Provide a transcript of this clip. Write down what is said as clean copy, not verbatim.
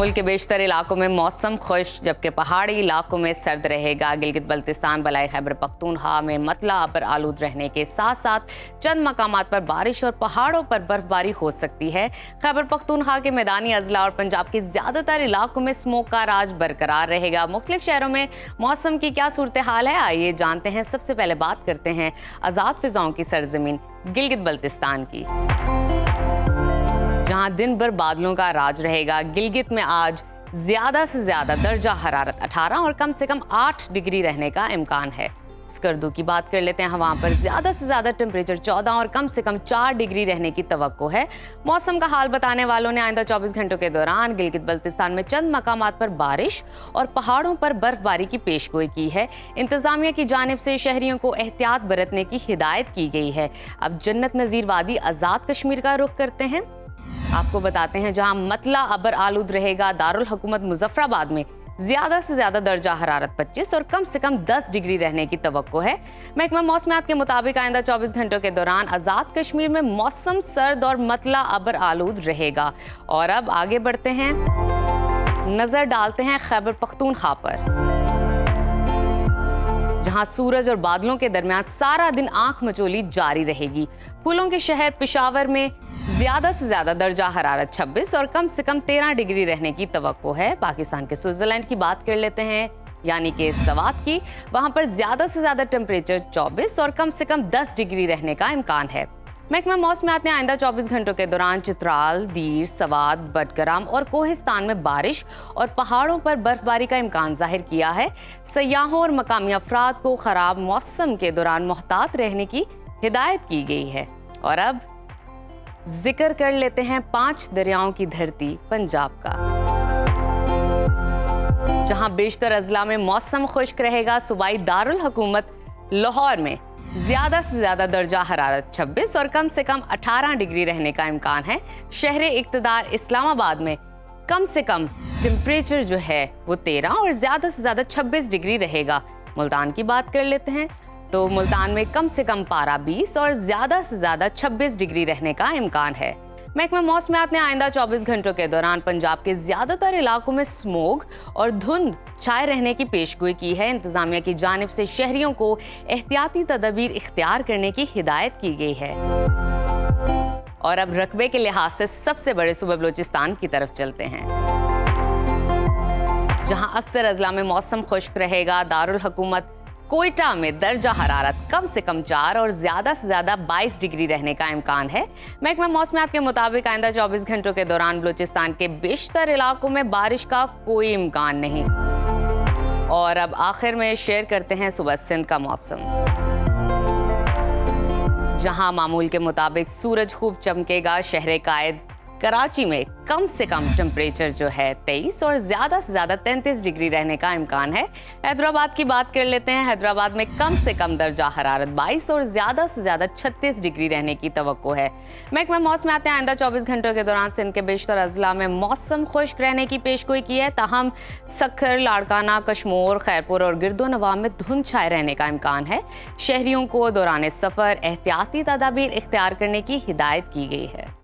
मुल्क के बेशतर इलाकों में मौसम खुश्क जबकि पहाड़ी इलाकों में सर्द रहेगा। गिलगित बल्तिस्तान बलाई खैबर पख्तूनख्वा में मतला अबर आलूद रहने के साथ साथ चंद मकामात पर बारिश और पहाड़ों पर बर्फबारी हो सकती है। खैबर पख्तूनख्वा के मैदानी अजला और पंजाब के ज्यादातर इलाकों में स्मोक का राज बरकरार रहेगा। मुख्तलिफ शहरों में मौसम की क्या सूरत हाल है, आइए जानते हैं। सबसे पहले बात करते हैं आज़ाद फिजाओं की सरजमीन गिलगित बल्तिस्तान की, जहां दिन भर बादलों का राज रहेगा। गिलगित में आज ज्यादा से ज्यादा दर्जा हरारत 18 और कम से कम 8 डिग्री रहने का इम्कान है। स्कर्दू की बात कर लेते हैं। वहां पर ज्यादा से ज्यादा टेम्परेचर 14 और कम से कम 4 डिग्री रहने की तवक्को है। मौसम का हाल बताने वालों ने आइंदा 24 घंटों के दौरान गिलगित बल्तिस्तान में चंद मकामात पर बारिश और पहाड़ों पर बर्फबारी की पेशगोई की है। इंतजामिया की जानिब से शहरियों को एहतियात बरतने की हिदायत की गई है। अब जन्नत नजीर वादी आजाद कश्मीर का रुख करते हैं। आपको बताते हैं जहां मतला अबर आलूद रहेगा। दारुल हुकूमत मुजफ्फराबाद में ज्यादा से ज्यादा दर्जा हरारत 25 और कम से कम 10 डिग्री रहने की तवक्को है। महकमा मौसमियात के मुताबिक आइंदा 24 घंटों के दौरान आजाद कश्मीर में मौसम सर्द और मतला अबर आलूद रहेगा। और अब आगे बढ़ते हैं, नजर डालते हैं खैबर पख्तूनख्वा पर, जहां सूरज और बादलों के दरमियान सारा दिन आंख मचोली जारी रहेगी। फूलों के शहर पेशावर में ज्यादा से ज्यादा दर्जा हरारत 26 और कम से कम 13 डिग्री रहने की तवक्को है। पाकिस्तान के स्विट्जरलैंड की बात कर लेते हैं, यानी कि सवात की। वहां पर ज्यादा से ज्यादा टेम्परेचर 24 और कम से कम 10 डिग्री रहने का इम्कान है। महकमा मौसमियात ने आइंदा 24 घंटों के दौरान चित्राल, दीर, सवात, बटग्राम और कोहिस्तान में बारिश और पहाड़ों पर बर्फबारी का इम्कान जाहिर किया है। सयाहों और मकामी अफराद को खराब मौसम के दौरान मोहतात रहने की हिदायत की गई है। और अब जिक्र कर लेते हैं 5 दरियाओं की धरती पंजाब का, जहां बेशतर अजला में मौसम खुश्क रहेगा। सूबाई दारुल हुकूमत लाहौर में ज्यादा से ज्यादा दर्जा हरारत 26 और कम से कम 18 डिग्री रहने का इम्कान है। शहर इक्तदार इस्लामाबाद में कम से कम टेम्परेचर जो है वो 13 और ज्यादा से ज्यादा 26 डिग्री रहेगा। मुल्तान की बात कर लेते हैं तो मुल्तान में कम से कम पारा 20 और ज्यादा से ज्यादा 26 डिग्री रहने का इम्कान है। महकमा मौसमियात ने आइंदा 24 घंटों के दौरान पंजाब के ज्यादातर इलाकों में स्मोग और धुंध छाए रहने की पेशगोई की है। इंतजामिया की जानिब से शहरियों को एहतियाती तदबीर इख्तियार करने की हिदायत की गई है। और अब रकबे के लिहाज से सबसे बड़े सूबे बलूचिस्तान की तरफ चलते हैं, जहां अक्सर अजला में मौसम खुश्क रहेगा। दारुल हुकूमत कोयटा में दर्जा हरारत कम से कम 4 और ज्यादा से ज्यादा 22 डिग्री रहने का इम्कान है। महकमा मौसमियात के मुताबिक आइंदा 24 घंटों के दौरान बलूचिस्तान के बेशतर इलाकों में बारिश का कोई इम्कान नहीं। और अब आखिर में शेयर करते हैं सुबह सिंध का मौसम, जहां मामूल के मुताबिक सूरज खूब चमकेगा। शहर कायद कराची में कम से कम टेम्परेचर जो है 23 और ज्यादा से ज्यादा 33 डिग्री रहने का इम्कान है। हैदराबाद की बात कर लेते हैं। हैदराबाद में कम से कम दर्जा हरारत 22 और ज्यादा से ज्यादा 36 डिग्री रहने की तवक्को है। महकमा मौसमियात ने आइंदा 24 घंटों के दौरान सिंध के बेशतर अजला में मौसम खुश्क रहने की पेशगोई की है। ताहम सखर, लाड़काना, कशमोर, खैरपुर और गिरदोनवा में धुंध छाए रहने का इम्कान है। शहरियों को दौरान सफर एहतियाती तदाबीर इख्तियार करने की हिदायत की गई है।